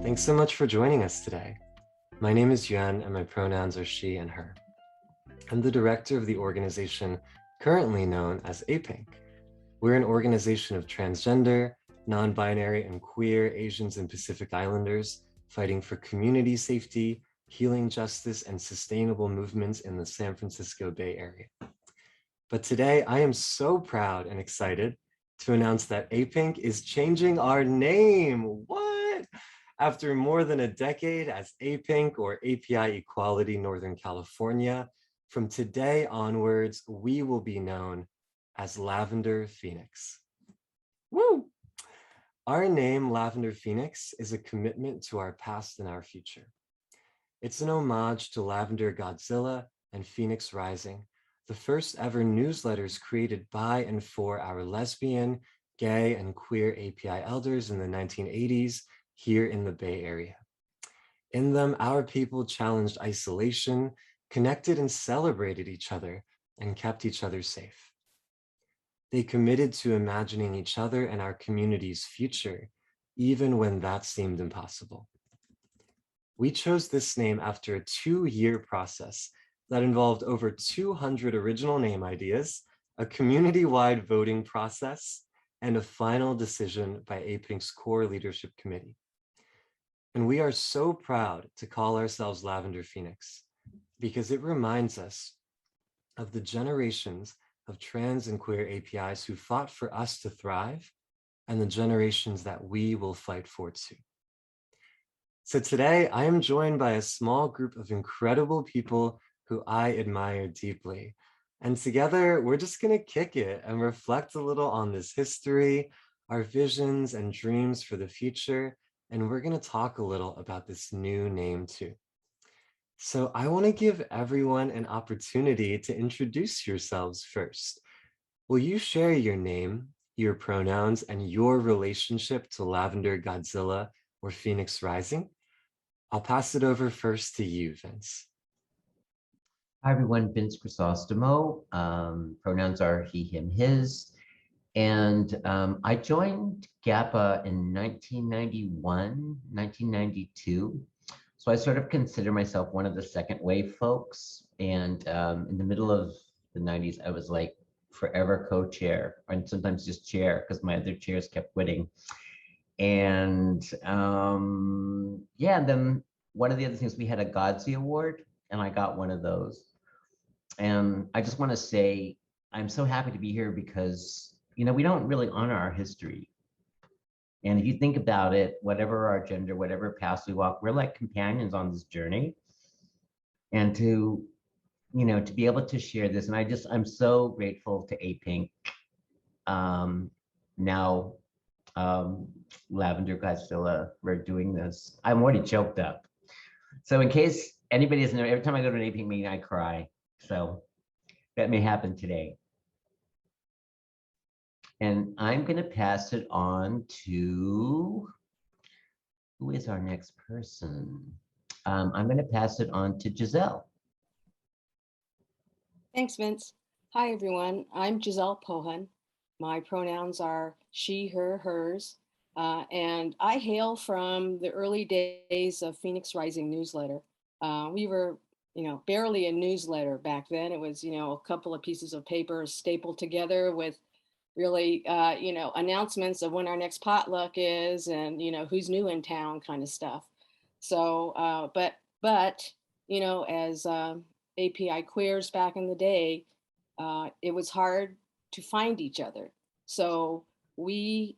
Thanks so much for joining us today. My name is Yuan and my pronouns are she and her. I'm the director of the organization currently known as APIENC. We're an organization of transgender, non-binary, and queer Asians and Pacific Islanders fighting for community safety, healing justice, and sustainable movements in the San Francisco Bay Area. But today, I am so proud and excited to announce that APIENC is changing our name. What? After more than a decade as APIENC or API Equality Northern California, from today onwards, we will be known as Lavender Phoenix. Woo! Our name, Lavender Phoenix, is a commitment to our past and our future. It's an homage to Lavender Godzilla and Phoenix Rising, the first ever newsletters created by and for our lesbian, gay, and queer API elders in the 1980s here in the Bay Area. In them, our people challenged isolation, connected and celebrated each other, and kept each other safe. They committed to imagining each other and our community's future, even when that seemed impossible. We chose this name after a 2-year process that involved over 200 original name ideas, a community-wide voting process, and a final decision by APIENC's core leadership committee. And we are so proud to call ourselves Lavender Phoenix because it reminds us of the generations of trans and queer APIs who fought for us to thrive and the generations that we will fight for too. So today I am joined by a small group of incredible people who I admire deeply. And together we're just gonna kick it and reflect a little on this history, our visions and dreams for the future. And we're gonna talk a little about this new name too. So I wanna give everyone an opportunity to introduce yourselves first. Will you share your name, your pronouns, and your relationship to Lavender Godzilla or Phoenix Rising? I'll pass it over first to you, Vince. Hi, everyone. Vince Crisostomo. Pronouns are he, him, his. And I joined GAPA in 1991, 1992. So I sort of consider myself one of the second wave folks. And in the middle of the 90s, I was like forever co-chair, and sometimes just chair because my other chairs kept quitting. And yeah, then one of the other things, we had a Godzilla award, and I got one of those. And I just want to say, I'm so happy to be here because, you know, we don't really honor our history. And if you think about it, whatever our gender, whatever path we walk, we're like companions on this journey. And to, you know, to be able to share this, and I'm so grateful to APIENC. Now, Lavender Godzilla, we're doing this. I'm already choked up. So in case anybody doesn't know, every time I go to an APIENC meeting, I cry. So that may happen today. And I'm going to pass it on to, who is our next person? I'm going to pass it on to Giselle. Thanks, Vince. Hi, everyone. I'm Giselle Pohan. My pronouns are she, her, hers. And I hail from the early days of Phoenix Rising newsletter. We were, you know, barely a newsletter back then. It was, you know, a couple of pieces of paper stapled together with really, you know, announcements of when our next potluck is and, you know, who's new in town kind of stuff. So, but, you know, as API queers back in the day, it was hard to find each other. So we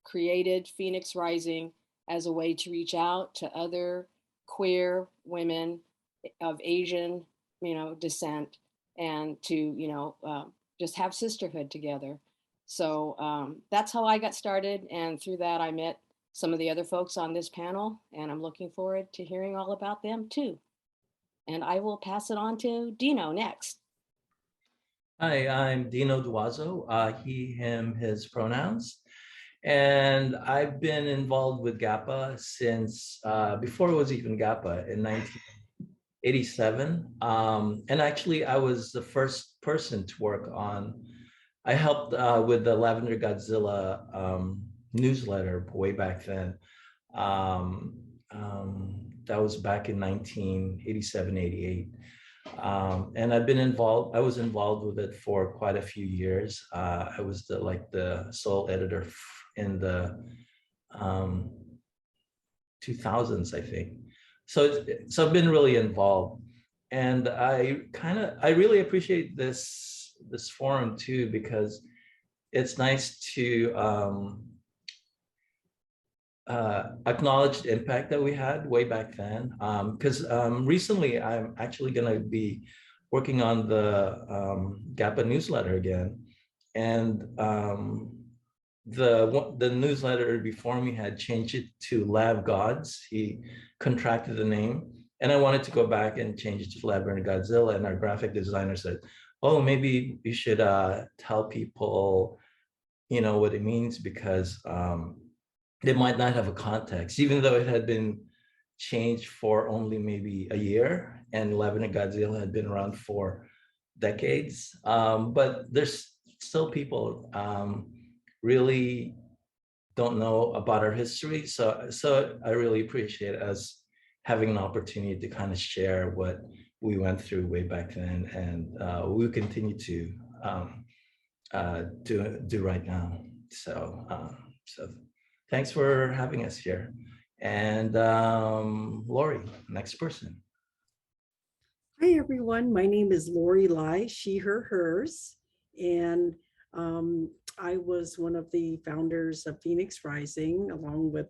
created Phoenix Rising as a way to reach out to other queer women of Asian, you know, descent, and to, you know, just have sisterhood together. So that's how I got started. And through that, I met some of the other folks on this panel, and I'm looking forward to hearing all about them too. And I will pass it on to Dino next. Hi, I'm Dino Duazo, he, him, his pronouns. And I've been involved with GAPA since before it was even GAPA in 1987. And actually, I was the first person to work on, I helped with the Lavender Godzilla newsletter way back then. That was back in 1987, 88. And I was involved with it for quite a few years. I was the sole editor in the um, 2000s, I think. So I've been really involved, and I really appreciate this forum too, because it's nice to acknowledge the impact that we had way back then. Because recently I'm actually going to be working on the GAPA newsletter again, and the newsletter before me had changed it to Lav Gods. He contracted the name, and I wanted to go back and change it to Lavender Godzilla. And our graphic designer said, "Oh, maybe you should tell people, what it means, because they might not have a context, even though it had been changed for only maybe a year, and Lavender Godzilla had been around for decades. But there's still people really don't know about our history. So I really appreciate us having an opportunity to kind of share what we went through way back then, and we continue to do right now. So thanks for having us here. And Lori, next person. Hi, everyone. My name is Lori Lai, she, her, hers. And I was one of the founders of Phoenix Rising, along with,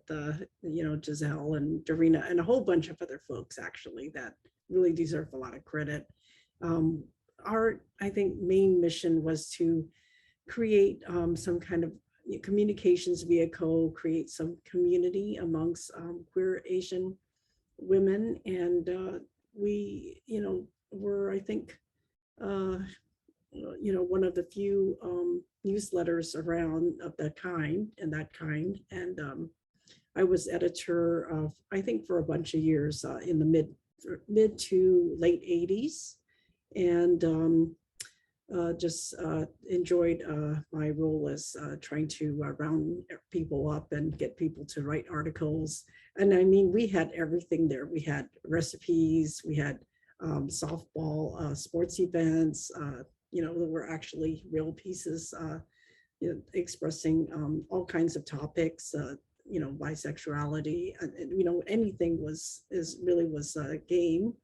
Giselle and Dorina and a whole bunch of other folks, actually, that really deserve a lot of credit. Our, I think, main mission was to create some kind of communications vehicle, create some community amongst queer Asian women. And we, were, I think, one of the few newsletters around of that kind. And I was editor of, I think, for a bunch of years in the mid to late 80s. And just enjoyed my role as trying to round people up and get people to write articles. And I mean, we had everything there. We had recipes, we had softball, sports events, there were actually real pieces expressing all kinds of topics, bisexuality, and anything was a game.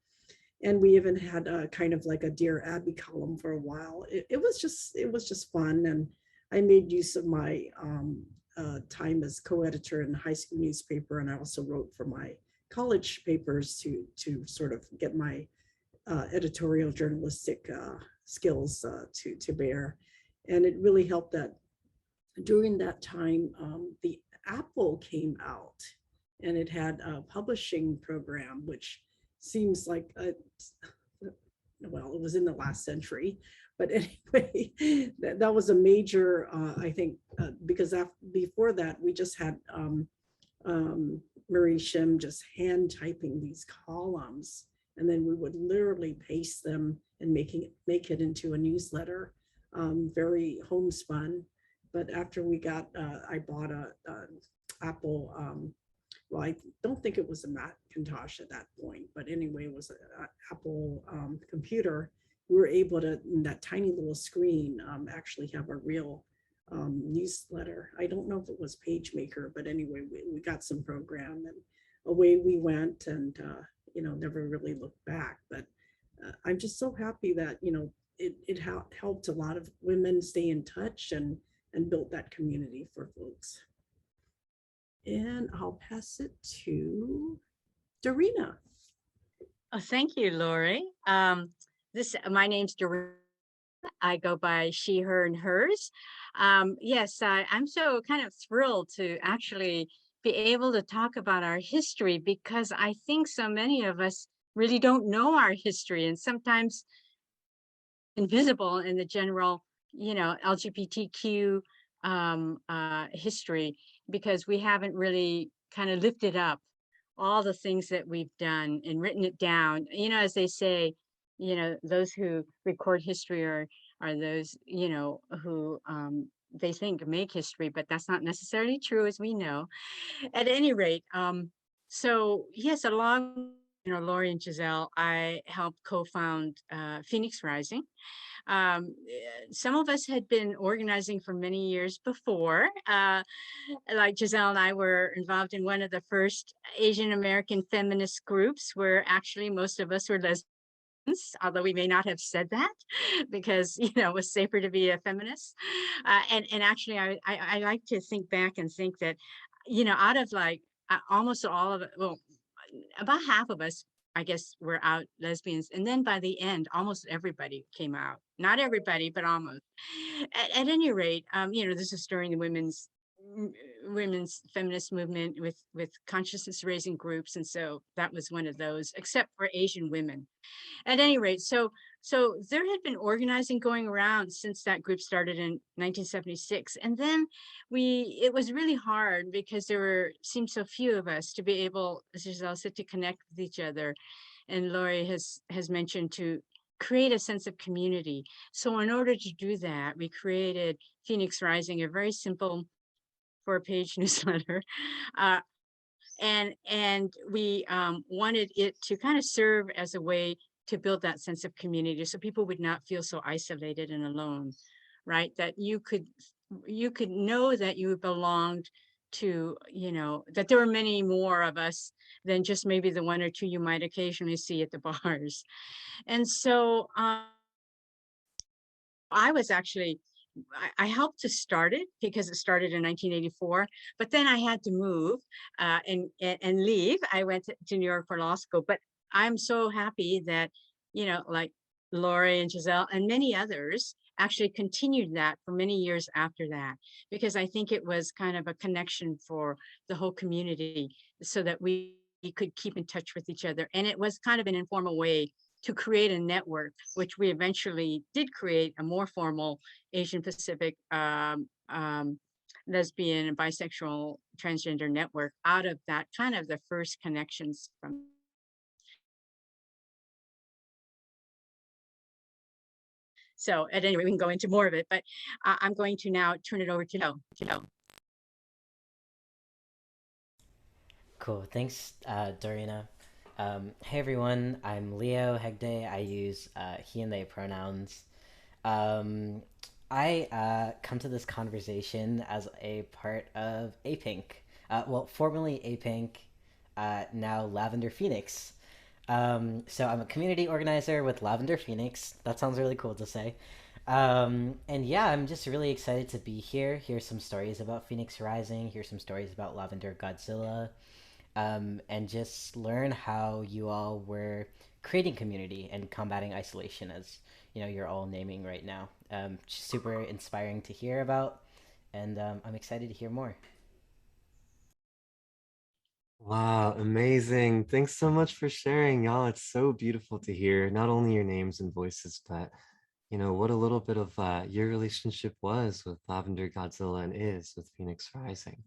And we even had a kind of like a Dear Abby column for a while. It was just fun. And I made use of my time as co-editor in the high school newspaper. And I also wrote for my college papers to sort of get my editorial journalistic skills to bear. And it really helped that during that time, the Apple came out, and it had a publishing program, which seems like, well, it was in the last century, but anyway, that was a major, I think, because before that, we just had Marie Shim just hand typing these columns, and then we would literally paste them and make it into a newsletter, very homespun. But after we got, I bought a Apple, well, I don't think it was a Macintosh at that point, but anyway, it was an Apple computer. We were able to, in that tiny little screen, actually have a real newsletter. I don't know if it was PageMaker, but anyway, we got some program, and away we went, and never really looked back. But I'm just so happy that it helped a lot of women stay in touch and built that community for folks. And I'll pass it to Dorina. Oh, thank you, Lori. My name's Dorina. I go by she, her, and hers. Yes, I'm so kind of thrilled to actually be able to talk about our history, because I think so many of us really don't know our history, and sometimes invisible in the general, LGBTQ history, because we haven't really kind of lifted up all the things that we've done and written it down. As they say, those who record history are those, who they think make history, but that's not necessarily true, as we know. At any rate, so yes, along, Lori and Giselle, I helped co-found Phoenix Rising. Some of us had been organizing for many years before. Like Giselle and I were involved in one of the first Asian American feminist groups, where actually most of us were lesbians, although we may not have said that because it was safer to be a feminist. And actually, I like to think back and think that out of like almost all of it, well, about half of us, I guess, were out lesbians, and then by the end, almost everybody came out. Not everybody, but almost. At any rate, this is during the women's feminist movement with consciousness raising groups, and so that was one of those, except for Asian women. At any rate, so there had been organizing going around since that group started in 1976. And then it was really hard because seemed so few of us to be able, as Giselle said, to connect with each other. And Lori has mentioned to create a sense of community. So in order to do that, we created Phoenix Rising, a very simple 4-page newsletter. And we wanted it to kind of serve as a way to build that sense of community, so people would not feel so isolated and alone, right? That you could know that you belonged to, that there were many more of us than just maybe the one or two you might occasionally see at the bars. And so I was actually, I helped to start it because it started in 1984, but then I had to move and leave. I went to New York for law school, but I'm so happy that, like Lori and Giselle and many others actually continued that for many years after that, because I think it was kind of a connection for the whole community so that we could keep in touch with each other. And it was kind of an informal way to create a network, which we eventually did create a more formal Asian Pacific lesbian and bisexual transgender network out of that, kind of the first connections from. So at any rate, we can go into more of it, but I'm going to now turn it over to Joe. Cool. Thanks, Dorina. Hey everyone, I'm Leo Hegde. I use he and they pronouns. I come to this conversation as a part of APIENC. Well, formerly APIENC, now Lavender Phoenix. So I'm a community organizer with Lavender Phoenix. That sounds really cool to say. And yeah, I'm just really excited to be here, hear some stories about Phoenix Rising, hear some stories about Lavender Godzilla, and just learn how you all were creating community and combating isolation, as you're all naming right now. Super inspiring to hear about, and I'm excited to hear more. Wow, amazing. Thanks so much for sharing, y'all. It's so beautiful to hear not only your names and voices, but what a little bit of your relationship was with Lavender Godzilla and is with Phoenix Rising.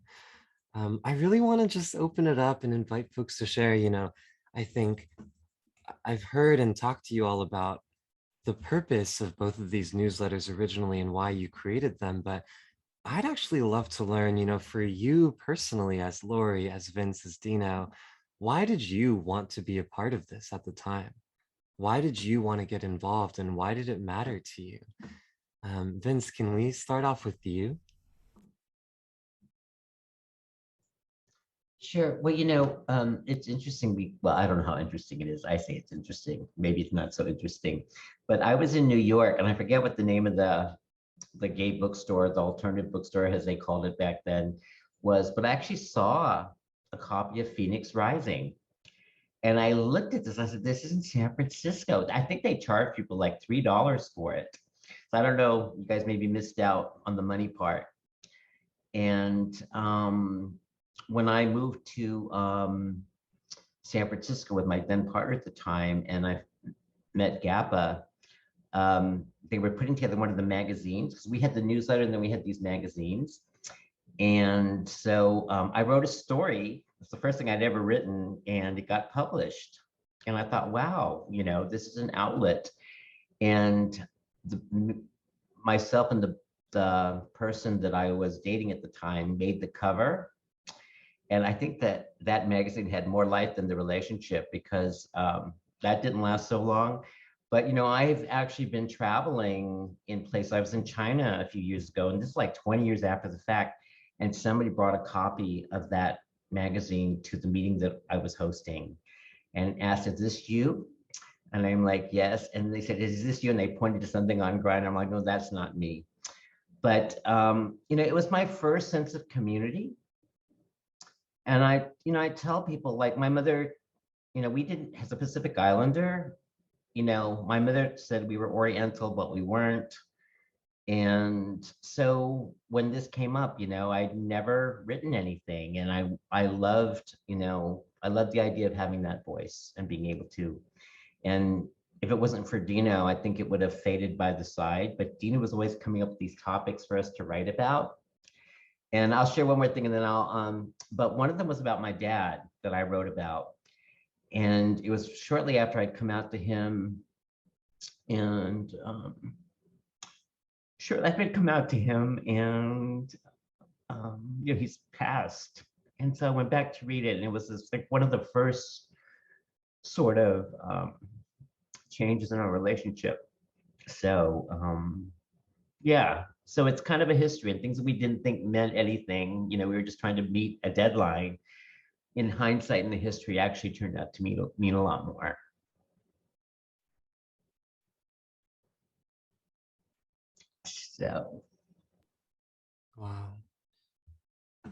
I really want to just open it up and invite folks to share. I think I've heard and talked to you all about the purpose of both of these newsletters originally and why you created them, but I'd actually love to learn, for you personally, as Lori, as Vince, as Dino, why did you want to be a part of this at the time? Why did you want to get involved, and why did it matter to you? Vince, can we start off with you? Sure. Well, it's interesting. Well, I don't know how interesting it is. I say it's interesting. Maybe it's not so interesting. But I was in New York, and I forget what the name of the gay bookstore, the alternative bookstore, as they called it back then, was. But I actually saw a copy of Phoenix Rising. And I looked at this. I said, this is in San Francisco. I think they charge people like $3 for it. So I don't know. You guys maybe missed out on the money part. And when I moved to San Francisco with my then partner at the time, and I met GAPA, they were putting together one of the magazines, because we had the newsletter and then we had these magazines. And so I wrote a story. It's the first thing I'd ever written, and it got published. And I thought, wow, this is an outlet. And myself and the the person that I was dating at the time made the cover. And I think that that magazine had more life than the relationship, because that didn't last so long. But, you know, I've actually been traveling in places. I was in China a few years ago, and this is like 20 years after the fact. And somebody brought a copy of that magazine to the meeting that I was hosting and asked, "Is this you?" And I'm like, "Yes." And they said, "Is this you?" And they pointed to something on Grind. I'm like, "No, that's not me." But, you know, it was my first sense of community. And I tell people, like, my mother, you know, we didn't, as a Pacific Islander, you know, my mother said we were Oriental, but we weren't. And so when this came up, you know, I'd never written anything. And I loved, you know, I loved the idea of having that voice and being able to. And if it wasn't for Dino, I think it would have faded by the side. But Dino was always coming up with these topics for us to write about. And I'll share one more thing and then but one of them was about my dad that I wrote about. And it was shortly after I'd come out to him, and sure, I'd come out to him, and you know, he's passed. And so I went back to read it, and it was this, like, one of the first sort of changes in our relationship. So yeah, so it's kind of a history, and things that we didn't think meant anything. You know, we were just trying to meet a deadline. In hindsight, in the history actually turned out to mean a lot more. So, Wow.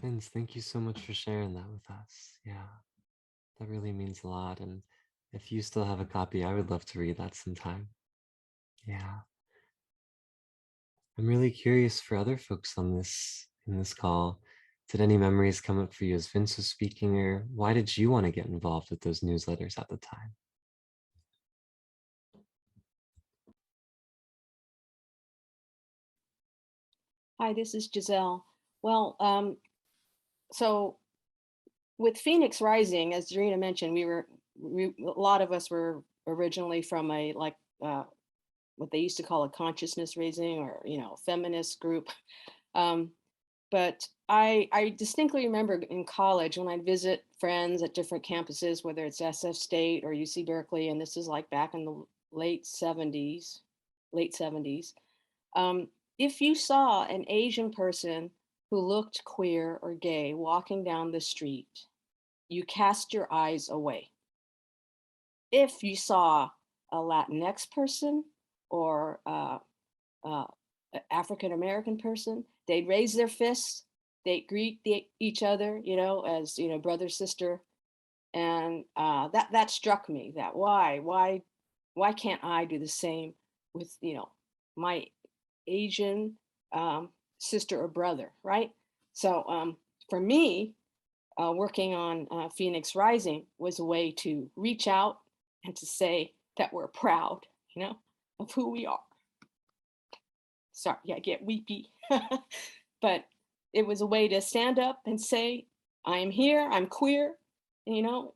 Vince, thank you so much for sharing that with us. Yeah, that really means a lot. And if you still have a copy, I would love to read that sometime. Yeah. I'm really curious for other folks on in this call. Did any memories come up for you as Vince was speaking, or why did you want to get involved with those newsletters at the time? Hi, this is Giselle. Well, so with Phoenix Rising, as Zarina mentioned, a lot of us were originally from a what they used to call a consciousness raising, or feminist group. But I distinctly remember in college when I'd visit friends at different campuses, whether it's SF State or UC Berkeley, and this is like back in the late 70s. If you saw an Asian person who looked queer or gay walking down the street, you cast your eyes away. If you saw a Latinx person or African American person, they'd raise their fists, they'd greet each other, as brother, sister, and that struck me. That why can't I do the same with my Asian sister or brother, right? So for me, working on Phoenix Rising was a way to reach out and to say that we're proud, of who we are. Sorry, yeah, I get weepy. But it was a way to stand up and say, I am here, I'm queer, and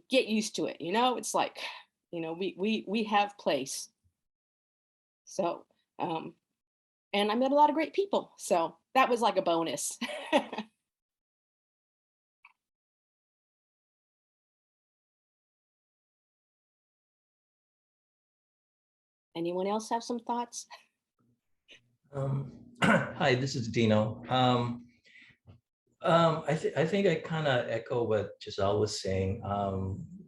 get used to it. It's like, we have place. So, and I met a lot of great people. So that was like a bonus. Anyone else have some thoughts? Hi, this is Dino. I think I kind of echo what Giselle was saying.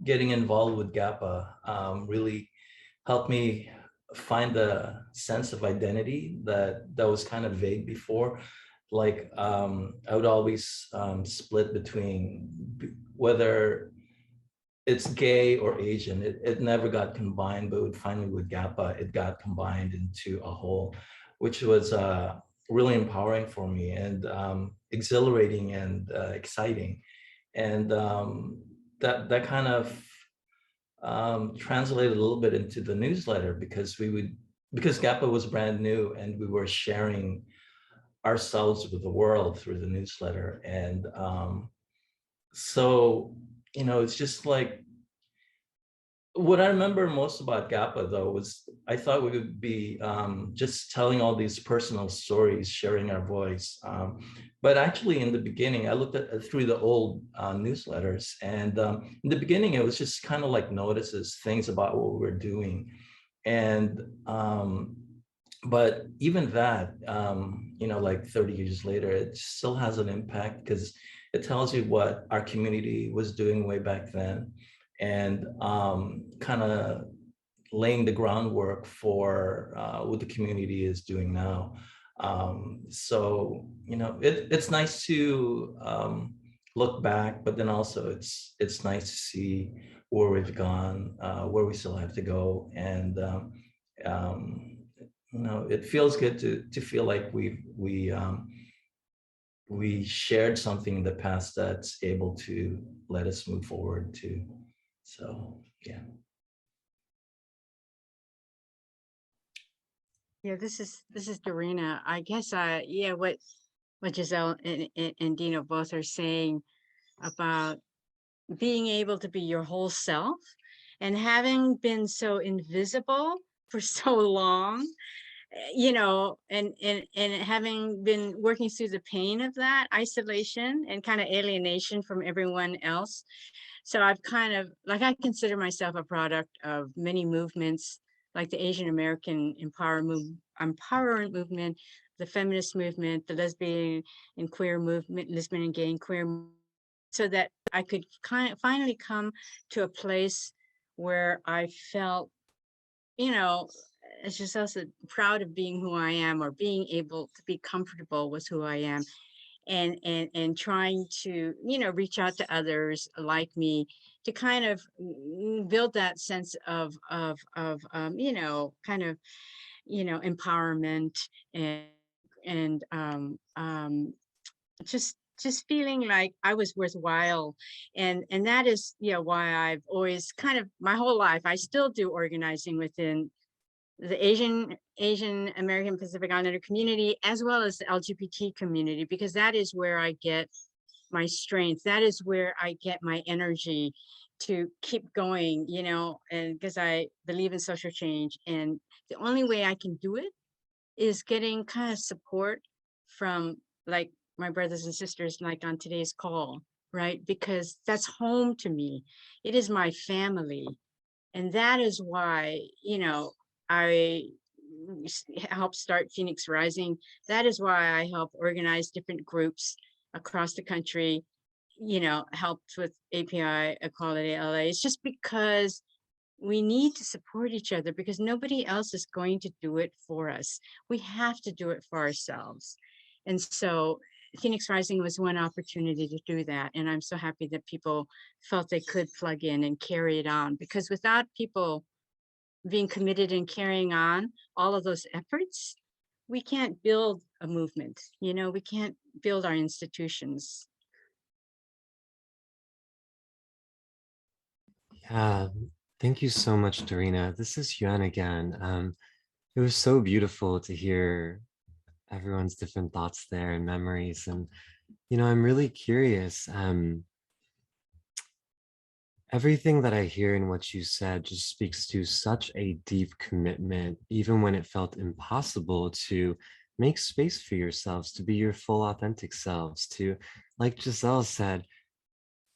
Getting involved with GAPA really helped me find the sense of identity that was kind of vague before. Like I would always split between whether it's gay or Asian. It never got combined, but finally with GAPA, it got combined into a whole, which was really empowering for me and exhilarating and exciting. And that kind of translated a little bit into the newsletter, because GAPA was brand new and we were sharing ourselves with the world through the newsletter. And so, it's just like What I remember most about GAPA, though, was I thought we would be just telling all these personal stories, sharing our voice. But actually, in the beginning, I looked at through the old newsletters, and in the beginning, it was just kind of like notices, things about what we were doing, and but even that, like 30 years later, it still has an impact because it tells you what our community was doing way back then, and kind of laying the groundwork for what the community is doing now. So it's nice to look back, but then also it's nice to see where we've gone, where we still have to go, and um, it feels good to feel like we shared something in the past that's able to let us move forward too. So yeah. Yeah, this is Dorina. I guess yeah, what Giselle and Dino both are saying about being able to be your whole self and having been so invisible for so long, and having been working through the pain of that isolation and kind of alienation from everyone else. So I've kind of, like, I consider myself a product of many movements, like the Asian American empowerment movement, the feminist movement, the lesbian and queer movement, lesbian and gay and queer, so that I could kind of finally come to a place where I felt, as just also proud of being who I am, or being able to be comfortable with who I am, and trying to, reach out to others like me to kind of build that sense of kind of, empowerment, and just feeling like I was worthwhile. And that is, why I've always kind of my whole life, I still do organizing within the Asian American Pacific Islander community, as well as the LGBT community, because that is where I get my strength. That is where I get my energy to keep going, and because I believe in social change. And the only way I can do it is getting kind of support from, like, my brothers and sisters, like on today's call, right? Because that's home to me. It is my family. And that is why, I helped start Phoenix Rising. That is why I help organize different groups across the country, helped with API Equality LA. It's just because we need to support each other, because nobody else is going to do it for us. We have to do it for ourselves. And so Phoenix Rising was one opportunity to do that. And I'm so happy that people felt they could plug in and carry it on, because without people being committed and carrying on all of those efforts, we can't build a movement, we can't build our institutions. Yeah, thank you so much, Dorina. This is Yuan again. It was so beautiful to hear everyone's different thoughts there and memories. And, I'm really curious. Everything that I hear in what you said just speaks to such a deep commitment, even when it felt impossible, to make space for yourselves, to be your full authentic selves, to, like Giselle said,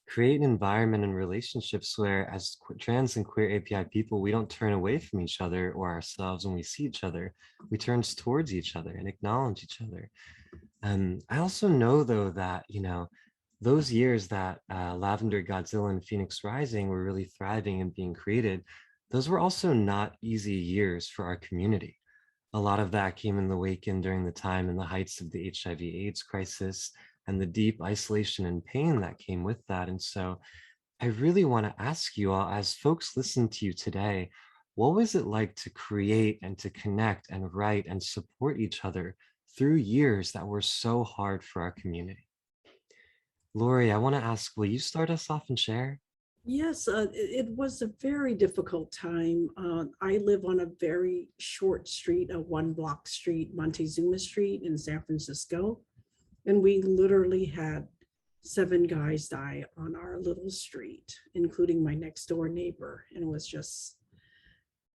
create an environment and relationships where, as trans and queer API people, we don't turn away from each other or ourselves when we see each other. We turn towards each other and acknowledge each other. I also know, though, that, those years that Lavender, Godzilla, and Phoenix Rising were really thriving and being created, those were also not easy years for our community. A lot of that came in the wake and during the time and the heights of the HIV/AIDS crisis and the deep isolation and pain that came with that. And so I really want to ask you all, as folks listen to you today, what was it like to create and to connect and write and support each other through years that were so hard for our community? Lori, I want to ask, will you start us off and share? Yes, it was a very difficult time. I live on a very short street, a 1 block street, Montezuma Street in San Francisco. And we literally had 7 guys die on our little street, including my next door neighbor. And it was just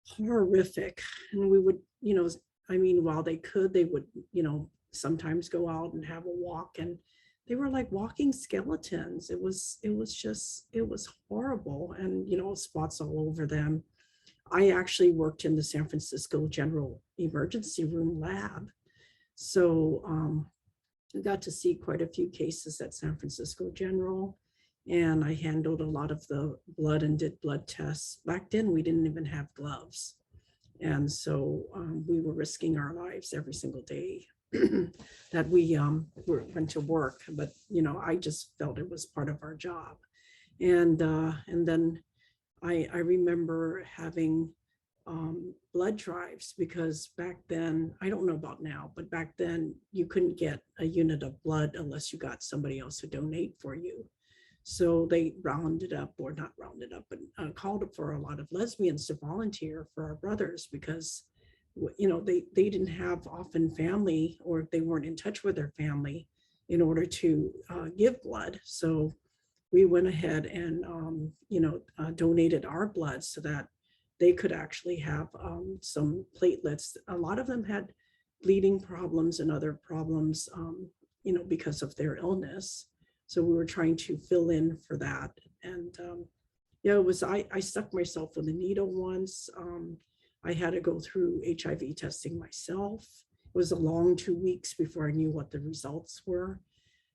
horrific. And we would, I mean, while they could, they would, sometimes go out and have a walk, and they were like walking skeletons. It was horrible. And, spots all over them. I actually worked in the San Francisco General Emergency Room lab. So I got to see quite a few cases at San Francisco General, and I handled a lot of the blood and did blood tests. Back then, we didn't even have gloves. And so we were risking our lives every single day that we went to work. But, I just felt it was part of our job. And then I remember having blood drives, because back then, I don't know about now, but back then you couldn't get a unit of blood unless you got somebody else to donate for you. So they rounded up, or not rounded up, but called for a lot of lesbians to volunteer for our brothers, because they didn't have often family, or they weren't in touch with their family in order to give blood. So we went ahead and donated our blood so that they could actually have some platelets. A lot of them had bleeding problems and other problems, because of their illness. So we were trying to fill in for that. And it was, I stuck myself with a needle once. I had to go through HIV testing myself. It was a long 2 weeks before I knew what the results were.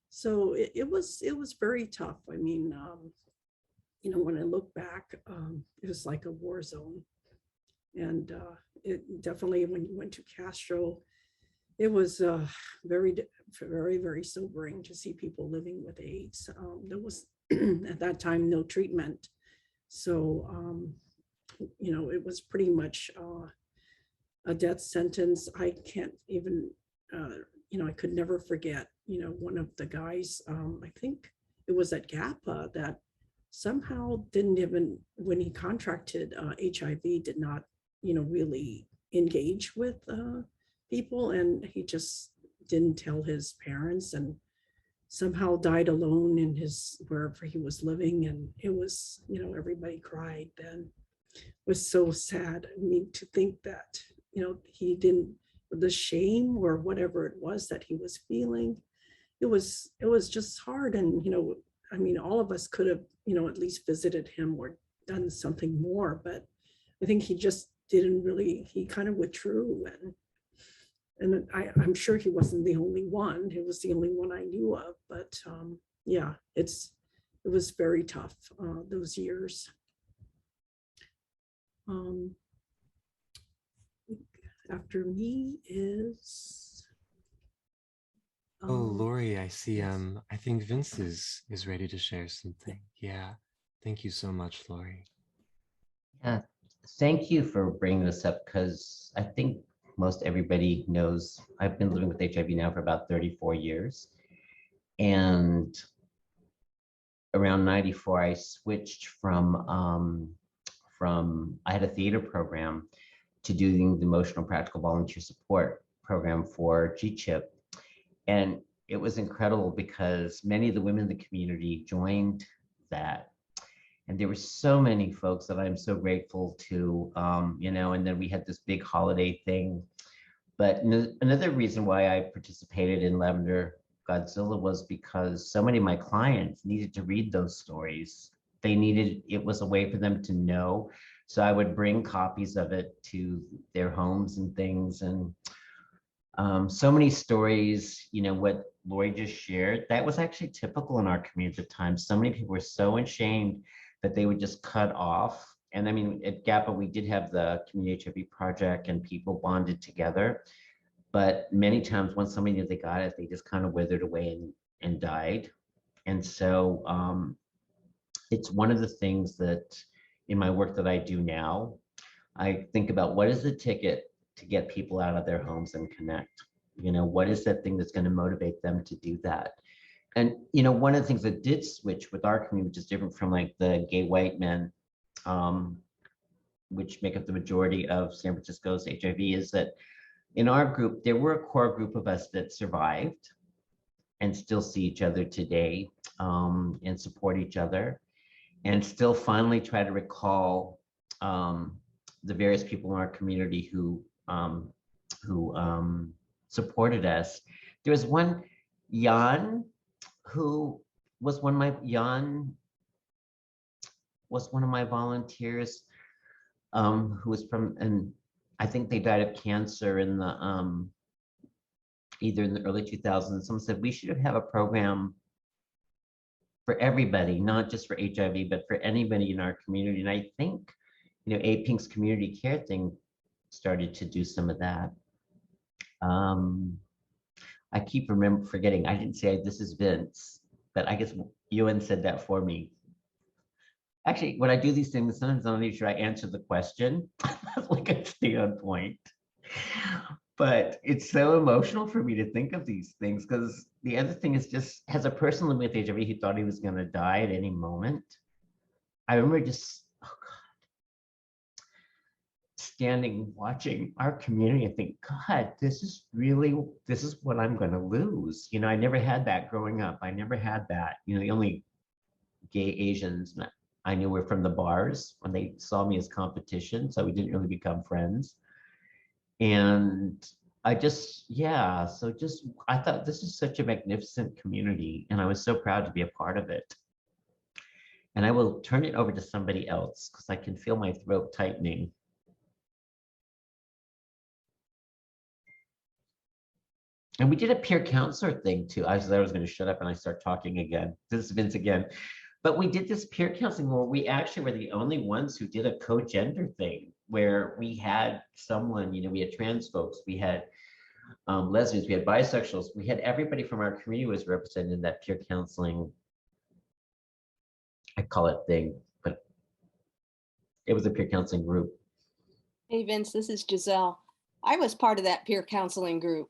So it was very tough. I mean, when I look back, it was like a war zone. And it definitely, when you went to Castro, it was very, very, very sobering to see people living with AIDS. There was at that time no treatment. So, it was pretty much a death sentence. I can't even, I could never forget, one of the guys, I think it was at GAPA, that somehow didn't even, when he contracted HIV, did not, really engage with people, and he just didn't tell his parents, and somehow died alone in wherever he was living. And it was, everybody cried then. It was so sad. I mean, to think that, he didn't, the shame or whatever it was that he was feeling, it was just hard. And, I mean, all of us could have, at least visited him or done something more, but I think he just didn't really, he kind of withdrew. And I'm sure he wasn't the only one. It was the only one I knew of. But yeah, it was very tough those years. After me is. Oh, Lori, I see. I think Vince is ready to share something. Yeah, thank you so much, Lori. Yeah, thank you for bringing this up, because I think most everybody knows I've been living with HIV now for about 34 years. And around 94, I switched from I had a theater program to doing the emotional practical volunteer support program for GCHIP. And it was incredible because many of the women in the community joined that. And there were so many folks that I'm so grateful to, and then we had this big holiday thing. But another reason why I participated in Lavender Godzilla was because so many of my clients needed to read those stories. It was a way for them to know. So I would bring copies of it to their homes and things. And so many stories, what Lori just shared, that was actually typical in our community at the time. So many people were so ashamed that they would just cut off. And I mean, at GAPA, we did have the Community HIV Project and people bonded together. But many times once somebody knew they got it, they just kind of withered away and died. And so it's one of the things that in my work that I do now, I think about what is the ticket to get people out of their homes and connect? What is that thing that's going to motivate them to do that? And, one of the things that did switch with our community, which is different from like the gay white men, which make up the majority of San Francisco's HIV, is that in our group, there were a core group of us that survived. and still see each other today, and support each other, and still finally try to recall the various people in our community who supported us. There was one, Jan, who was one of my, Jan was one of my volunteers, who was from, and I think they died of cancer in the, either in the early 2000s. Someone said we should have a program for everybody, not just for HIV, but for anybody in our community. And I think, you know, APIENC's community care thing started to do some of that. I keep forgetting, I didn't say this is Vince, but I guess Ewan said that for me. Actually, when I do these things, sometimes I'm not even sure I answer the question. Like I stay on point. But it's so emotional for me to think of these things, because the other thing is, just as a person living with HIV who thought he was going to die at any moment, I remember just, oh God, standing watching our community and think, God, this is what I'm going to lose. You know, I never had that growing up. I never had that. You know, the only gay Asians I knew were from the bars when they saw me as competition, so we didn't really become friends. And I just, yeah, so just, I thought this is such a magnificent community, and I was so proud to be a part of it. And I will turn it over to somebody else because I can feel my throat tightening. And we did a peer counselor thing too. I was going to shut up and I start talking again. This is Vince again. But we did this peer counseling where we actually were the only ones who did a co-gender thing, where we had someone, you know, we had trans folks, we had lesbians, we had bisexuals, we had everybody from our community was represented in that peer counseling, I call it thing, but it was a peer counseling group. Hey, Vince, this is Giselle. I was part of that peer counseling group.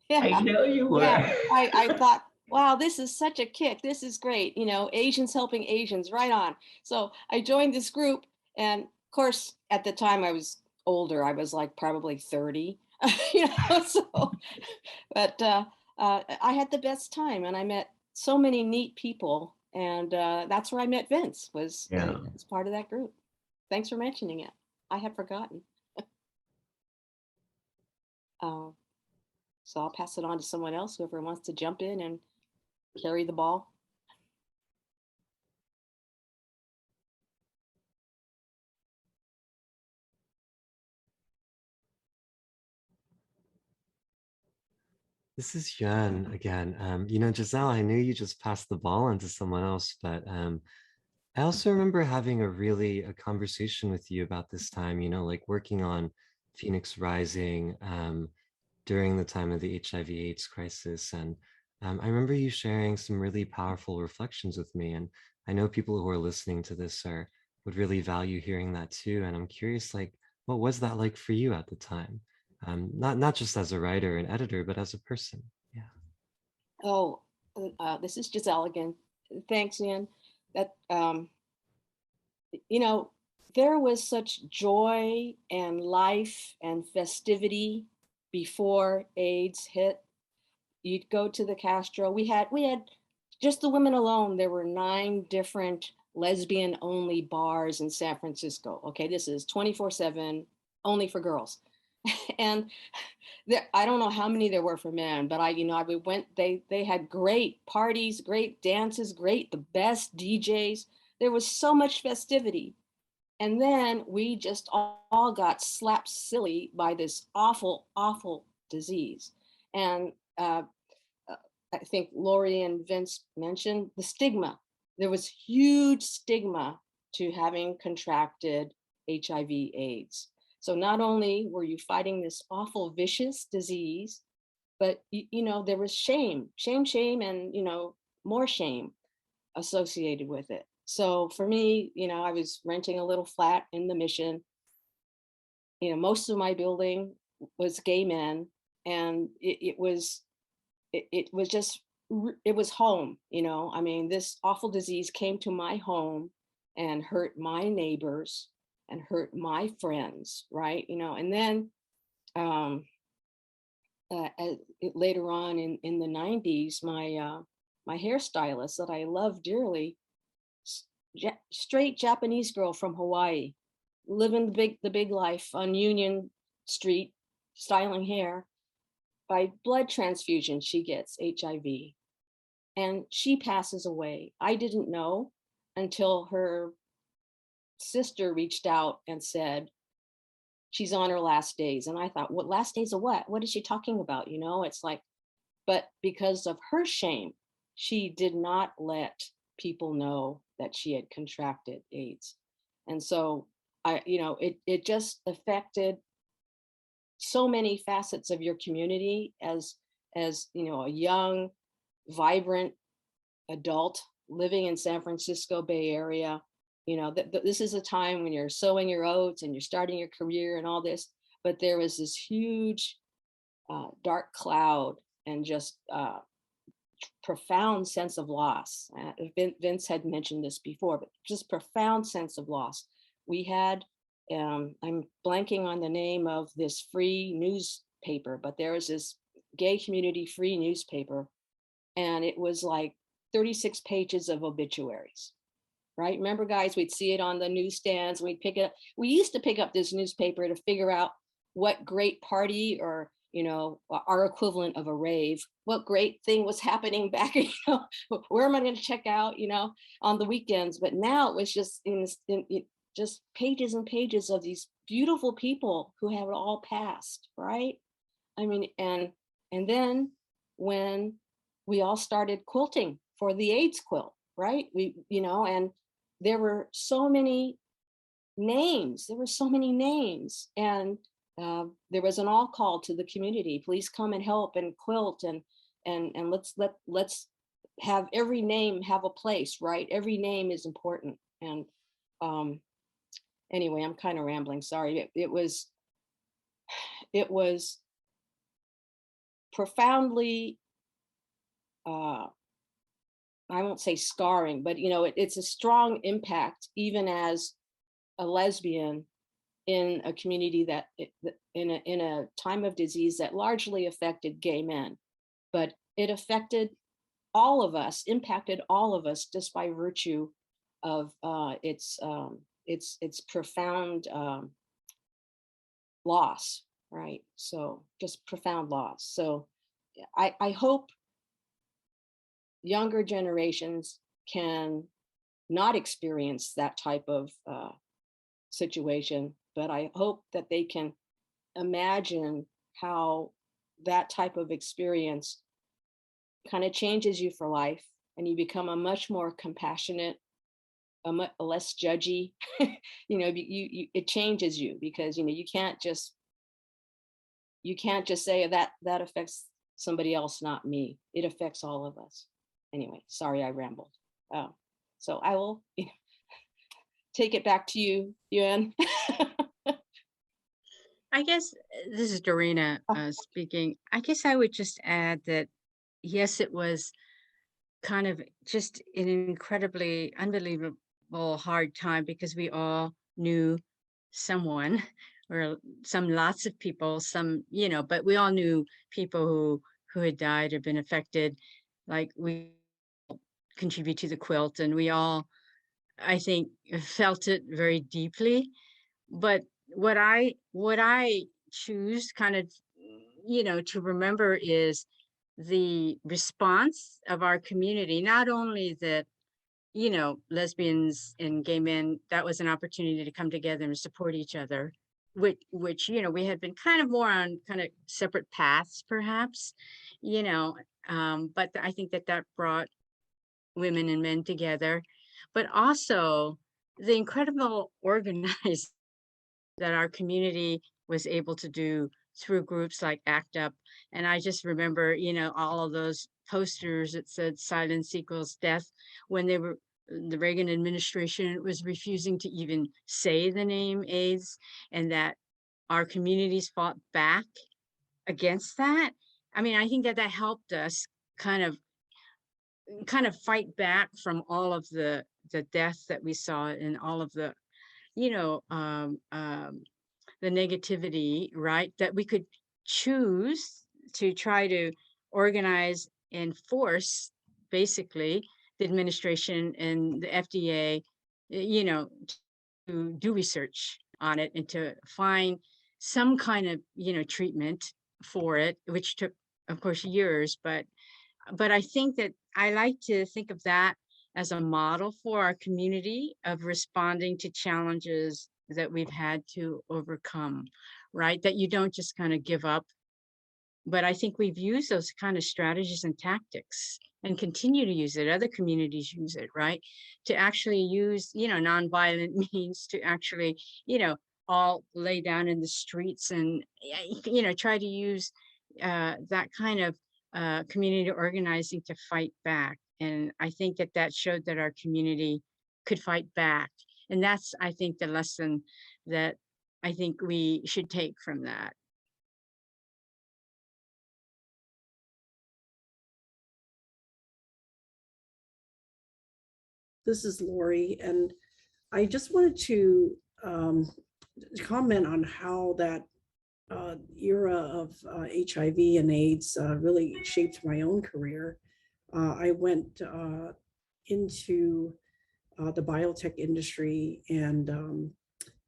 Yeah. I know you were. Yeah, I thought, wow, this is such a kick. This is great. You know, Asians helping Asians, right on. So I joined this group, and of course, at the time I was older. I was like probably 30, you know, so, but I had the best time, and I met so many neat people, and that's where I met Vince, was as part of that group. Thanks for mentioning it. I had forgotten. So I'll pass it on to someone else, whoever wants to jump in and carry the ball. This is Yuan again. You know, Giselle, I knew you just passed the ball on to someone else, but I also remember having a conversation with you about this time, you know, like working on Phoenix Rising during the time of the HIV/AIDS crisis. And I remember you sharing some really powerful reflections with me. And I know people who are listening to this would really value hearing that too. And I'm curious, like, what was that like for you at the time? Not just as a writer and editor, but as a person. Yeah. Oh, this is Giselle again. Thanks, Ian. That, you know, there was such joy and life and festivity before AIDS hit. You'd go to the Castro. We had just the women alone. There were 9 different lesbian only bars in San Francisco. Okay, this is 24/7, only for girls. And I don't know how many there were for men, but we went, they had great parties, great dances, the best DJs. There was so much festivity. And then we just all got slapped silly by this awful, awful disease. And I think Lori and Vince mentioned the stigma. There was huge stigma to having contracted HIV/AIDS. So not only were you fighting this awful, vicious disease, but you know, there was shame, and more shame associated with it. So for me, I was renting a little flat in the Mission. Most of my building was gay men, and it was home. I mean, this awful disease came to my home and hurt my neighbors and hurt my friends, right? And then later on in the 90s, my hairstylist that I love dearly, straight Japanese girl from Hawaii, living the big life on Union Street, styling hair. By blood transfusion, she gets HIV, and she passes away. I didn't know until her sister reached out and said she's on her last days. And I thought, what, last days of what? What is she talking about? You know, it's like, but because of her shame, she did not let people know that she had contracted AIDS. And so it just affected so many facets of your community as a young, vibrant adult living in San Francisco Bay Area. This is a time when you're sowing your oats and you're starting your career and all this, but there was this huge dark cloud and just profound sense of loss. Vince had mentioned this before, but just profound sense of loss. We had, I'm blanking on the name of this free newspaper, but there was this gay community free newspaper, and it was like 36 pages of obituaries. Right? Remember, guys, we'd see it on the newsstands. We'd pick it up. We used to pick up this newspaper to figure out what great party or, our equivalent of a rave, what great thing was happening back, where am I going to check out, on the weekends. But now it was just just pages and pages of these beautiful people who have all passed, right? I mean, and then when we all started quilting for the AIDS quilt, right? And there were so many names. And there was an all call to the community. Please come and help and quilt and let's have every name have a place, right? Every name is important. And anyway, I'm kind of rambling. Sorry. It was profoundly I won't say scarring, but it's a strong impact, even as a lesbian in a community that in a time of disease that largely affected gay men, but it affected all of us, impacted all of us just by virtue of its profound loss, right? So just profound loss. So I hope younger generations can not experience that type of situation, but I hope that they can imagine how that type of experience kind of changes you for life, and you become a much more compassionate, a less judgy, it changes you, because you can't just say that affects somebody else, not me. It affects all of us. Anyway, sorry I rambled. So I will take it back to you, Yuan. I guess this is Dorina speaking. I guess I would just add that, yes, it was kind of just an incredibly, unbelievable hard time, because we all knew someone or lots of people, but we all knew people who had died or been affected. Like, we contribute to the quilt, and we all, I think, felt it very deeply. But what I choose kind of, to remember is the response of our community. Not only that, lesbians and gay men, that was an opportunity to come together and support each other, which we had been kind of more on kind of separate paths, perhaps, but I think that brought women and men together, but also the incredible organizing that our community was able to do through groups like ACT UP. And I just remember, all of those posters that said silence equals death, when the Reagan administration was refusing to even say the name AIDS, and that our communities fought back against that. I mean, I think that helped us kind of fight back from all of the death that we saw, and all of the, the negativity, right? That we could choose to try to organize and force basically the administration and the FDA, you know, to do research on it and to find some kind of, you know, treatment for it, which took, of course, years. But I think that I like to think of that as a model for our community of responding to challenges that we've had to overcome, right? That you don't just kind of give up. But I think we've used those kind of strategies and tactics and continue to use it. Other communities use it, right? To actually use, you know, nonviolent means to actually, you know, all lay down in the streets and, you know, try to use that kind of community organizing to fight back. And I think that that showed that our community could fight back. And that's, I think, the lesson that I think we should take from that. This is Lori, and I just wanted to comment on how that era of HIV and AIDS really shaped my own career. I went into the biotech industry and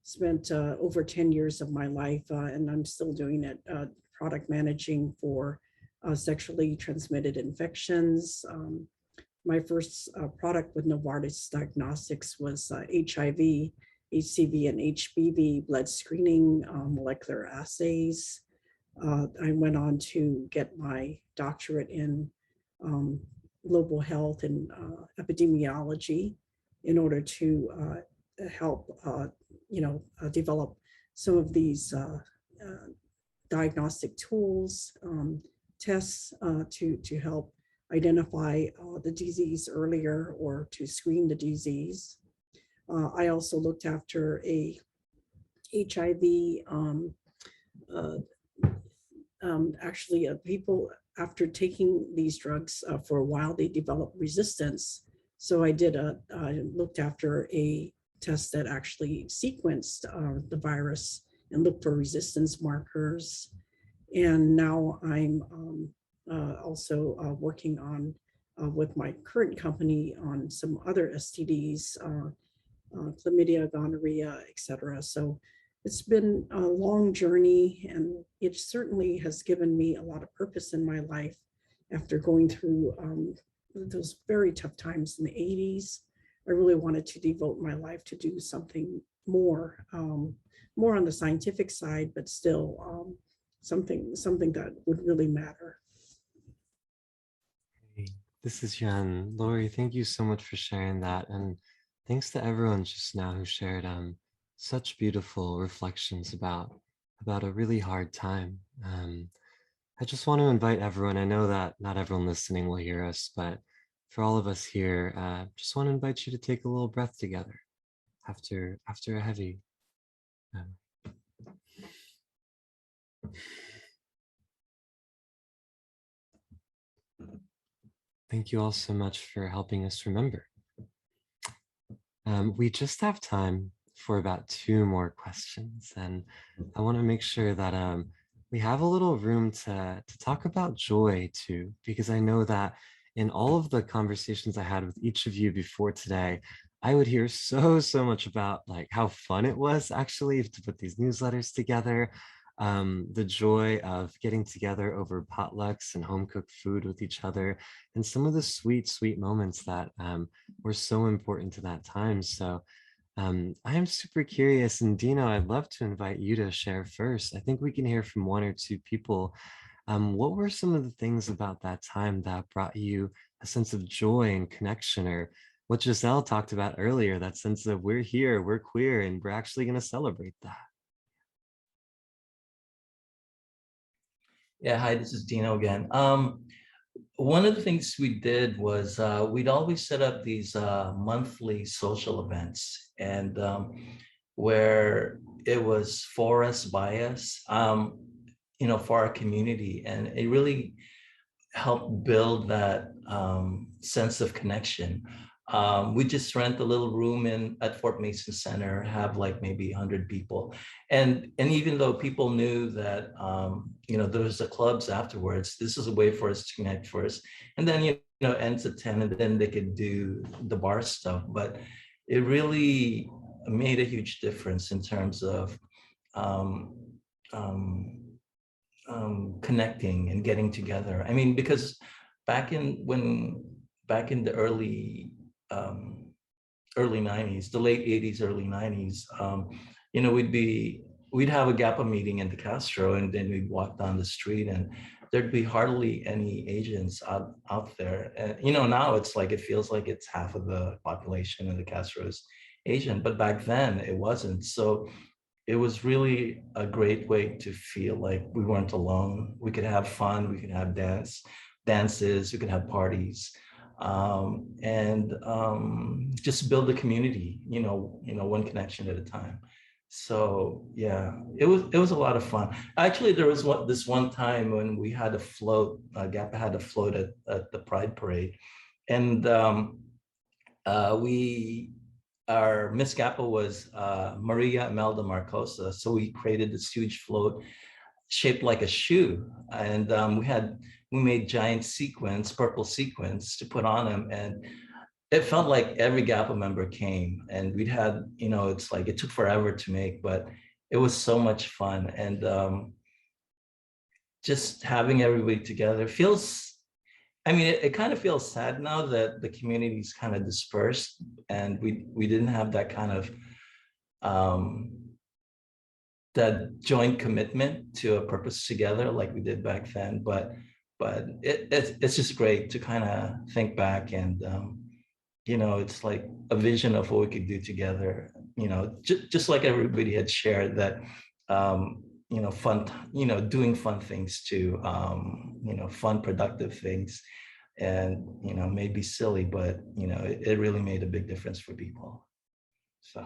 spent over 10 years of my life, and I'm still doing it, product managing for sexually transmitted infections. My first product with Novartis Diagnostics was HIV, HCV, and HBV blood screening, molecular assays. I went on to get my doctorate in global health and epidemiology in order to help, develop some of these diagnostic tools, tests to help identify the disease earlier or to screen the disease. I also looked after a HIV, people after taking these drugs for a while, they develop resistance. So I looked after a test that actually sequenced the virus and looked for resistance markers. And now I'm also working on with my current company on some other STDs, chlamydia, gonorrhea, etc. So it's been a long journey, and it certainly has given me a lot of purpose in my life after going through those very tough times in the 80s. I really wanted to devote my life to do something more, more on the scientific side, but still something that would really matter. This is Yuan. Lori, thank you so much for sharing that. And thanks to everyone just now who shared such beautiful reflections about a really hard time. I just want to invite everyone. I know that not everyone listening will hear us, but for all of us here, just want to invite you to take a little breath together after a heavy. Thank you all so much for helping us remember. We just have time for about 2 more questions, and I want to make sure that we have a little room to talk about joy too, because I know that in all of the conversations I had with each of you before today, I would hear so much about like how fun it was actually to put these newsletters together, the joy of getting together over potlucks and home cooked food with each other, and some of the sweet moments that were so important to that time. So I am super curious, and Dino, I'd love to invite you to share first. I think we can hear from 1 or 2 people. What were some of the things about that time that brought you a sense of joy and connection, or what Giselle talked about earlier, that sense of we're here, we're queer, and we're actually going to celebrate that? Yeah, hi, this is Dino again. One of the things we did was we'd always set up these monthly social events, and where it was for us, by us, for our community, and it really helped build that sense of connection. We just rent a little room at Fort Mason Center, have like maybe 100 people. And even though people knew that, there was the clubs afterwards, this is a way for us to connect first. And then, ends at 10 and then they could do the bar stuff. But it really made a huge difference in terms of um, um, connecting and getting together. I mean, because back in the early 90s, the late 80s, early 90s, we'd have a GAPA meeting in the Castro, and then we'd walk down the street and there'd be hardly any Asians out there. And, now it's like, it feels like it's half of the population in the Castro is Asian, but back then it wasn't. So it was really a great way to feel like we weren't alone. We could have fun, we could have dances, we could have parties, and just build a community, one connection at a time. So yeah, it was a lot of fun. Actually, there was this one time when we had a float, GAPA had a float at the Pride Parade, and our Miss GAPA was Maria Imelda Marcosa. So we created this huge float shaped like a shoe. And we made giant purple sequins to put on them. And it felt like every GAPA member came, and we'd had, it's like, it took forever to make, but it was so much fun. And just having everybody together it kind of feels sad now that the community's kind of dispersed, and we didn't have that kind of that joint commitment to a purpose together like we did back then. But it's just great to kind of think back, and it's like a vision of what we could do together. Just like everybody had shared that. Fun, doing fun things too, fun, productive things, and, maybe silly, but, it really made a big difference for people. So.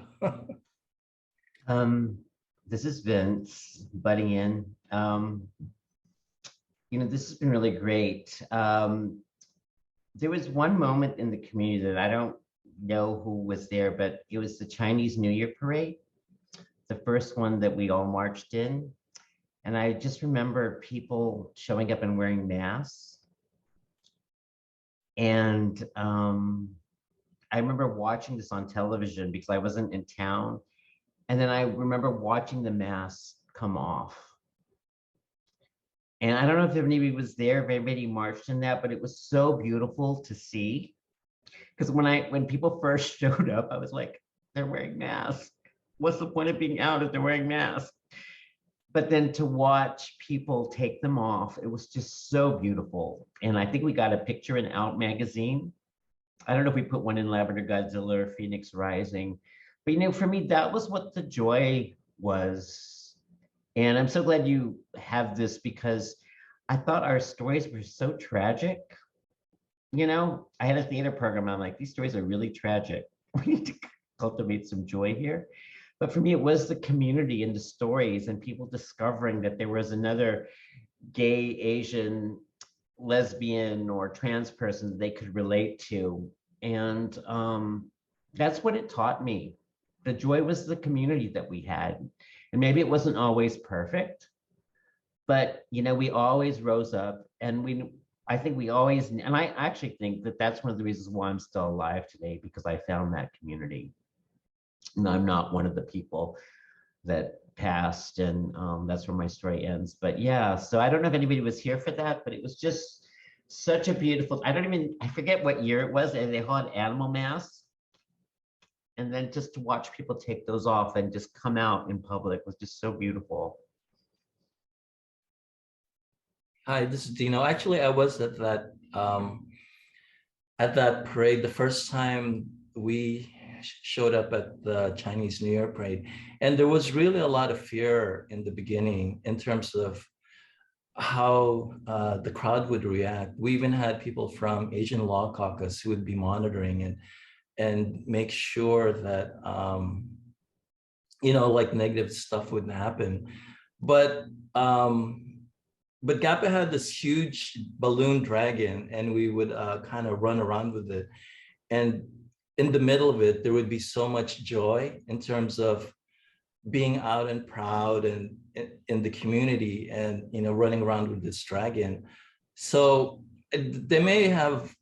This is Vince butting in. This has been really great. There was one moment in the community that I don't know who was there, but it was the Chinese New Year parade, the first one that we all marched in. And I just remember people showing up and wearing masks. And I remember watching this on television because I wasn't in town. And then I remember watching the masks come off. And I don't know if anybody was there, if anybody marched in that, but it was so beautiful to see. Because when people first showed up, I was like, they're wearing masks. What's the point of being out if they're wearing masks? But then to watch people take them off, it was just so beautiful. And I think we got a picture in Out magazine. I don't know if we put one in Lavender Godzilla or Phoenix Rising, but for me, that was what the joy was. And I'm so glad you have this, because I thought our stories were so tragic. I had a theater program. I'm like, these stories are really tragic. We need to cultivate some joy here. But for me, it was the community and the stories and people discovering that there was another gay, Asian, lesbian, or trans person that they could relate to. And that's what it taught me. The joy was the community that we had. And maybe it wasn't always perfect, but we always rose up, and I think we always, and I actually think that that's one of the reasons why I'm still alive today, because I found that community. And I'm not one of the people that passed, and that's where my story ends. But yeah, so I don't know if anybody was here for that, but it was just such a beautiful, I forget what year it was, and they had animal masks. And then just to watch people take those off and just come out in public was just so beautiful. Hi, this is Dino. Actually, I was at that parade the first time we showed up at the Chinese New Year parade. And there was really a lot of fear in the beginning in terms of how the crowd would react. We even had people from Asian Law Caucus who would be monitoring and make sure that, like negative stuff wouldn't happen. But GAPA had this huge balloon dragon, and we would kind of run around with it. And in the middle of it, there would be so much joy in terms of being out and proud and in the community and, running around with this dragon. So they may have,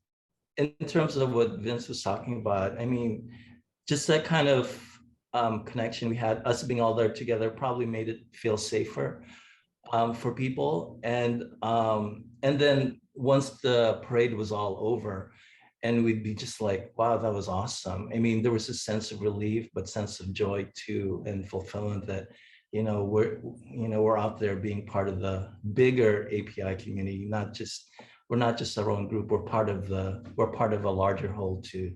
in terms of what Vince was talking about, I mean, just that kind of connection we had, us being all there together, probably made it feel safer for people. And then once the parade was all over, and we'd be just like, wow, that was awesome. I mean, there was a sense of relief, but sense of joy too, and fulfillment that, we're out there being part of the bigger API community, we're not just our own group, we're part of a larger whole too.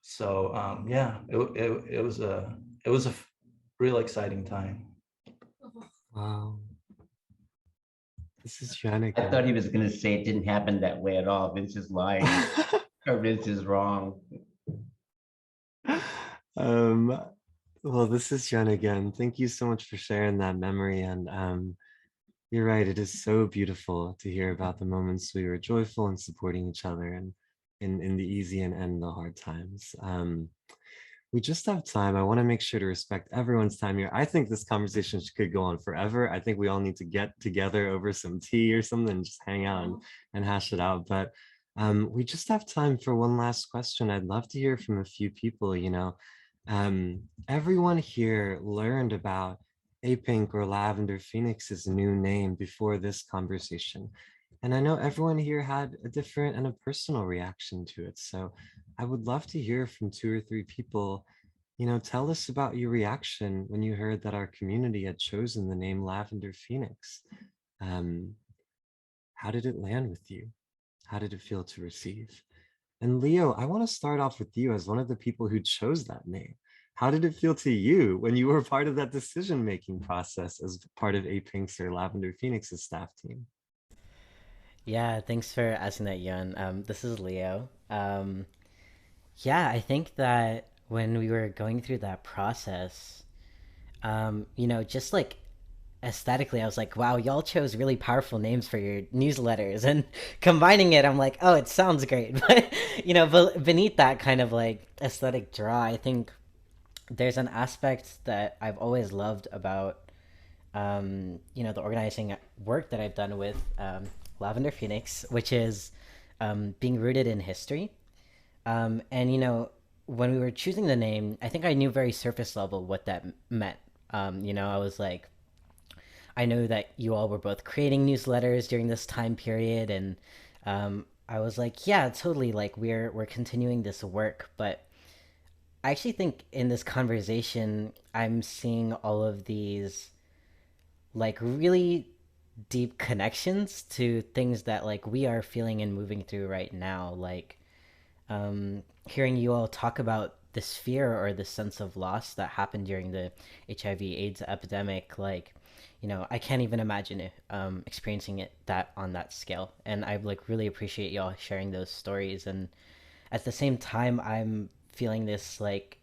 So yeah, it was a real exciting time. Wow. This is Yuan I again. thought he was going to say it didn't happen that way at all. Vince is lying. Or Vince is wrong. Well, this is Yuan again. Thank you so much for sharing that memory. And you're right, it is so beautiful to hear about the moments we were joyful and supporting each other and in the easy and the hard times. We just have time. I want to make sure to respect everyone's time here. I think this conversation could go on forever. I think we all need to get together over some tea or something and just hang out and hash it out. But we just have time for one last question. I'd love to hear from a few people. Everyone here learned about APIENC or Lavender Phoenix's new name before this conversation. And I know everyone here had a different and a personal reaction to it. So I would love to hear from 2 or 3 people. Tell us about your reaction when you heard that our community had chosen the name Lavender Phoenix. How did it land with you? How did it feel to receive? And Leo, I want to start off with you as one of the people who chose that name. How did it feel to you when you were part of that decision-making process as part of APIENC's or Lavender Phoenix's staff team? Yeah, thanks for asking that, Yun. This is Leo. Yeah, I think that when we were going through that process, just like aesthetically, I was like, wow, y'all chose really powerful names for your newsletters. And combining it, I'm like, oh, it sounds great. But, beneath that kind of like aesthetic draw, I think there's an aspect that I've always loved about, the organizing work that I've done with Lavender Phoenix, which is being rooted in history. And when we were choosing the name, I think I knew very surface level what that meant. I was like, I know that you all were both creating newsletters during this time period, and I was like, yeah, totally. Like we're continuing this work, but I actually think in this conversation, I'm seeing all of these like really deep connections to things that like we are feeling and moving through right now. Like hearing you all talk about this fear or this sense of loss that happened during the HIV/AIDS epidemic, like, I can't even imagine it, experiencing it that on that scale. And I like really appreciate y'all sharing those stories. And at the same time, I'm feeling this like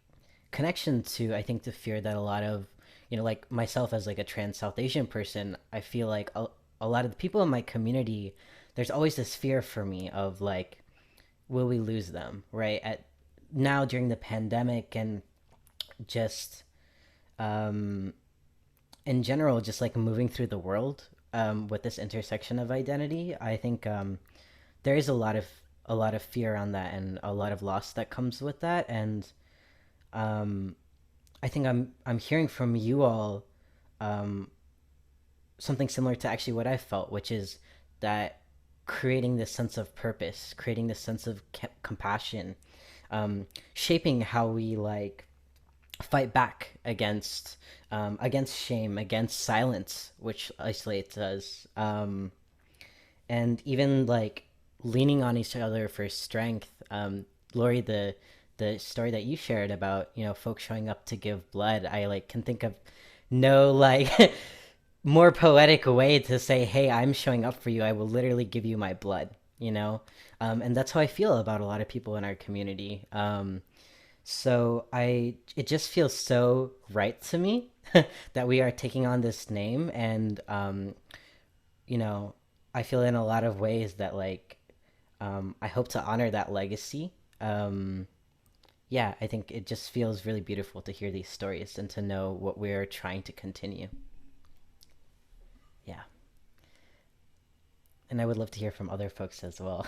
connection to, I think, the fear that a lot of, like myself as like a trans South Asian person, I feel like a lot of the people in my community, there's always this fear for me of like, will we lose them, right? At now during the pandemic and just in general, just like moving through the world with this intersection of identity, I think there is a lot of fear around that and a lot of loss that comes with that. And I think I'm hearing from you all something similar to actually what I felt, which is that creating this sense of purpose, creating this sense of compassion, shaping how we like fight back against shame, against silence, which isolates us, and even like leaning on each other for strength. Lori, the story that you shared about folks showing up to give blood, I like can think of no like more poetic way to say, hey, I'm showing up for you. I will literally give you my blood. And that's how I feel about a lot of people in our community. So it just feels so right to me that we are taking on this name. And I feel in a lot of ways that like I hope to honor that legacy. yeah, I think it just feels really beautiful to hear these stories and to know what we're trying to continue. Yeah. And I would love to hear from other folks as well.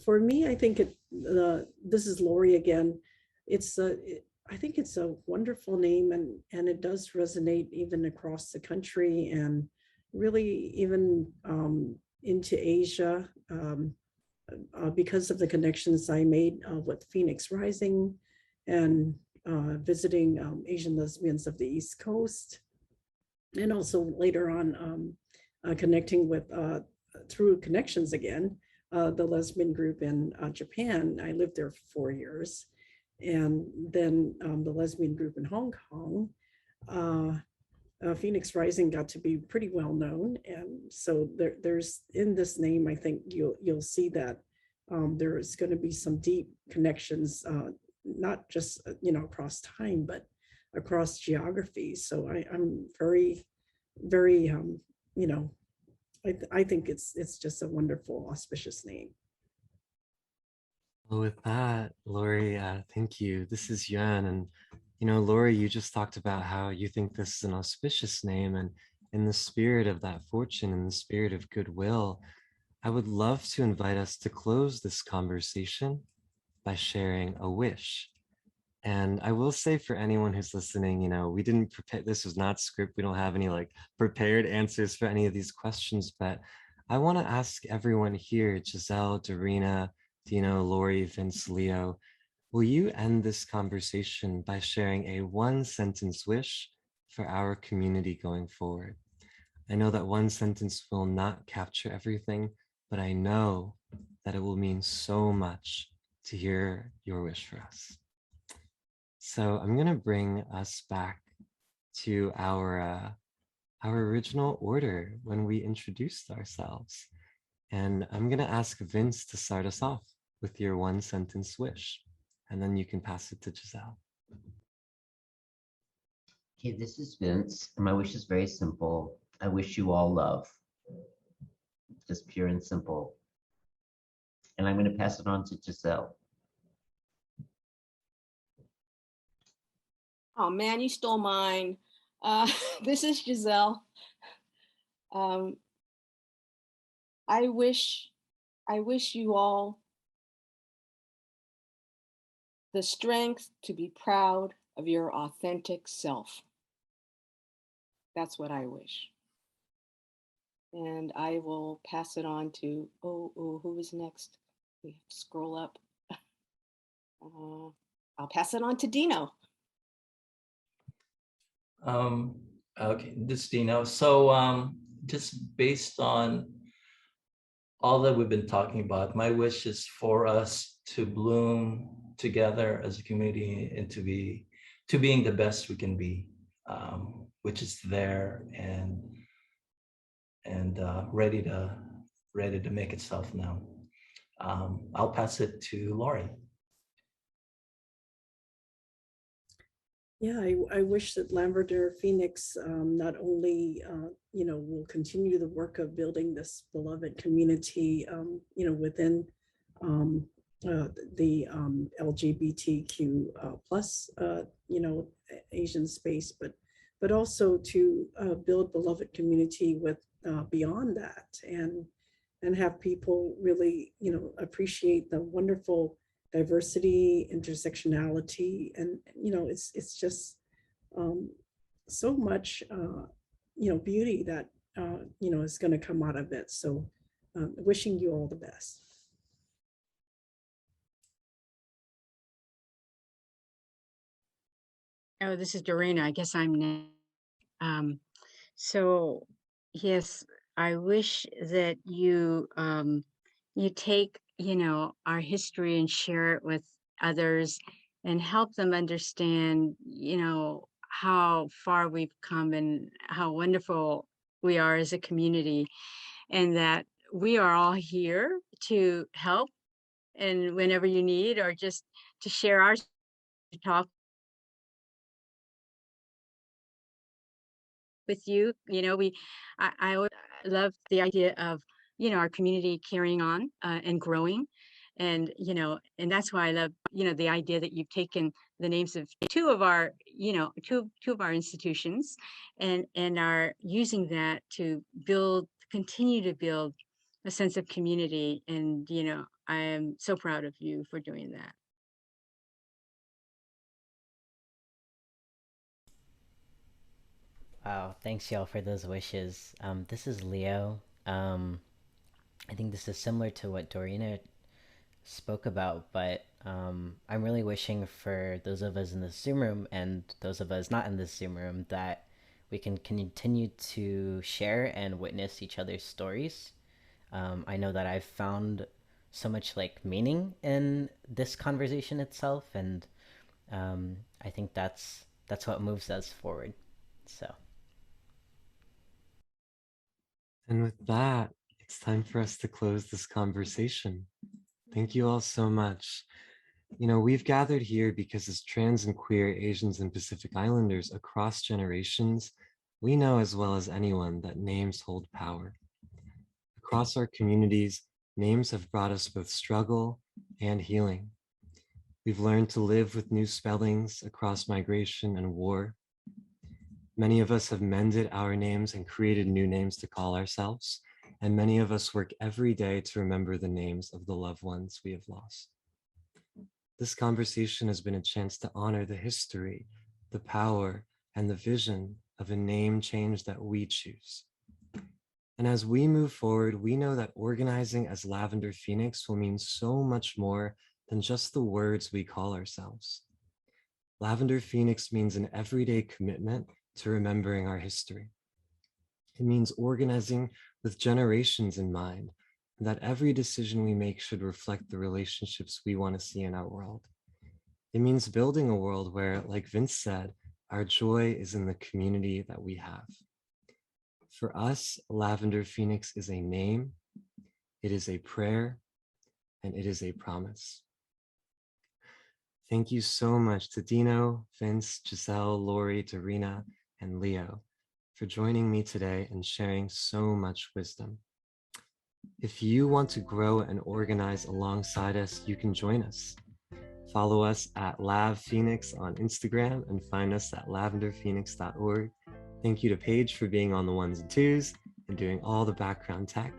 For me, I think this is Lori again. I think it's a wonderful name, and it does resonate even across the country and really even into Asia, because of the connections I made with Phoenix Rising and visiting Asian lesbians of the East Coast, and also later on connecting with through connections again, the lesbian group in Japan. I lived there for 4 years, and then the lesbian group in Hong Kong. Phoenix Rising got to be pretty well known, and so there's in this name, I think you'll see that there is going to be some deep connections, not just across time, but across geography. So I'm very, very I think it's just a wonderful, auspicious name. Well, with that, Lori, thank you. This is Yuan. And, Lori, you just talked about how you think this is an auspicious name. And in the spirit of that fortune, in the spirit of goodwill, I would love to invite us to close this conversation by sharing a wish. And I will say for anyone who's listening, we didn't prepare, this was not script. We don't have any like prepared answers for any of these questions, but I want to ask everyone here, Giselle, Dorina, Dino, Lori, Vince, Leo, will you end this conversation by sharing a one sentence wish for our community going forward? I know that one sentence will not capture everything, but I know that it will mean so much to hear your wish for us. So I'm going to bring us back to our original order when we introduced ourselves. And I'm going to ask Vince to start us off with your one sentence wish, and then you can pass it to Giselle. Okay, this is Vince, and my wish is very simple. I wish you all love, just pure and simple. And I'm going to pass it on to Giselle. Oh man, you stole mine. This is Giselle. I wish you all the strength to be proud of your authentic self. That's what I wish. And I will pass it on to, who is next? We have to scroll up. I'll pass it on to Dino. Okay, this is Dino. So just based on all that we've been talking about, my wish is for us to bloom together as a community and to being the best we can be, which is there and ready to make itself known. I'll pass it to Lori. Yeah, I wish that Lavender Phoenix not only will continue the work of building this beloved community within the LGBTQ plus Asian space, but also to build beloved community with beyond that, and have people really appreciate the wonderful diversity, intersectionality, and it's just so much beauty that is going to come out of it. So wishing you all the best. Oh, this is Dorina. I guess I'm next. So yes, I wish that you you take our history and share it with others and help them understand how far we've come and how wonderful we are as a community, and that we are all here to help, and whenever you need, or just to share our talk with you. I always love the idea of our community carrying on and growing, And, and that's why I love, the idea that you've taken the names of two of our, two of our institutions and are using that to continue to build a sense of community. And, I am so proud of you for doing that. Wow, thanks y'all for those wishes. This is Leo. I think this is similar to what Dorina spoke about, but I'm really wishing for those of us in the Zoom room and those of us not in the Zoom room that we can continue to share and witness each other's stories. I know that I've found so much like meaning in this conversation itself, and I think that's what moves us forward. So. And with that, it's time for us to close this conversation. Thank you all so much. We've gathered here because as trans and queer Asians and Pacific Islanders across generations, we know as well as anyone that names hold power. Across our communities, names have brought us both struggle and healing. We've learned to live with new spellings across migration and war. Many of us have mended our names and created new names to call ourselves, and many of us work every day to remember the names of the loved ones we have lost. This conversation has been a chance to honor the history, the power, and the vision of a name change that we choose. And as we move forward, we know that organizing as Lavender Phoenix will mean so much more than just the words we call ourselves. Lavender Phoenix means an everyday commitment to remembering our history. It means organizing with generations in mind, and that every decision we make should reflect the relationships we want to see in our world. It means building a world where, like Vince said, our joy is in the community that we have. For us, Lavender Phoenix is a name, it is a prayer, and it is a promise. Thank you so much to Dino, Vince, Giselle, Lori, Dorina, and Leo for joining me today and sharing so much wisdom. If you want to grow and organize alongside us, you can join us. Follow us at Lav Phoenix on Instagram and find us at lavenderphoenix.org. Thank you to Paige for being on the ones and twos and doing all the background tech.